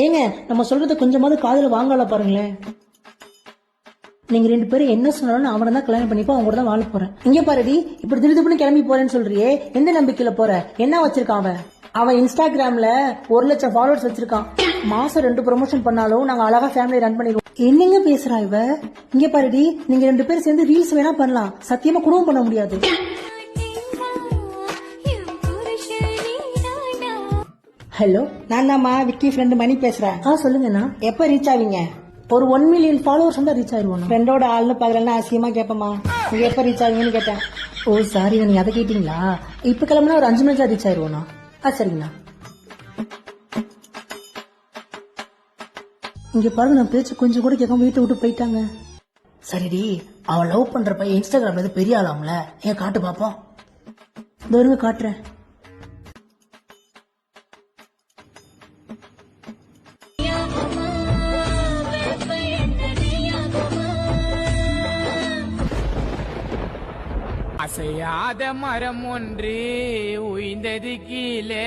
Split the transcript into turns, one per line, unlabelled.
ஏங்க நம்ம சொல்றத கொஞ்சமாவது காதுல வாங்கல பாருங்களேன். நீங்க 2 பேரும் என்ன சொன்னாலும் அவனை தான் கல்யாணம் பண்ணிப்போ அவங்க கூட தான் வாழ போறேன். இங்க பாருடி, இப்படி திடீர்னு கிளம்பி போறேன்னு சொல்றியே, எந்த நம்பிக்கையில போற? என்ன வச்சிருக்கான் அவன்? அவன் இன்ஸ்டாகிராம்ல 1,00,000 ஃபாலோவர்ஸ் வச்சிருக்கான். மாசம் 2 ப்ரொமோஷன் பண்ணாலும் நாங்க அழகா ஃபேமிலி ரன் பண்ணிடுவோம். என்னங்க பேசுறா இவ? இங்க பாருடி, நீங்க 2 பேரும் சேர்ந்து ரீல்ஸ் வேணா பண்ணலாம், சத்தியமா குடும்பம் பண்ண முடியாது. ஹலோ, நான் தான்மா விக்கி ஃப்ரெண்டு மணி பேசுறேன். சொல்லுங்கண்ணா. எப்ப ரீச் ஆவீங்க? ஒரு 1 மில்லியன் ஃபாலோவர்ஸ் வந்து ரீச் ஆயிருவோம். ஃப்ரெண்டோட ஆள்னு பாக்கலன்னா அசியமா கேப்பமா. நீங்க எப்ப ரீச் ஆவீங்கன்னு கேட்டேன். ஓ சாரி, நீங்க அதை கேட்டீங்களா? இப்ப கிளம்புனா ஒரு 5 மினிட்ல ரீச் ஆயிருவோண்ணா. சரிங்கண்ணா. இங்க பாருங்க, நான் பேச்சு கொஞ்சம் கூட கேட்காம வீட்டை விட்டு போயிட்டாங்க. சரிடி, அவன் லவ் பண்ற பையன் இன்ஸ்டாகிராம்ல பெரிய ஆளாம்ல, ஏன் காட்டு பாப்போம். தோருங்க காட்டுறேன்.
அசையாத மரம் ஒன்று உய்ந்தது கீழே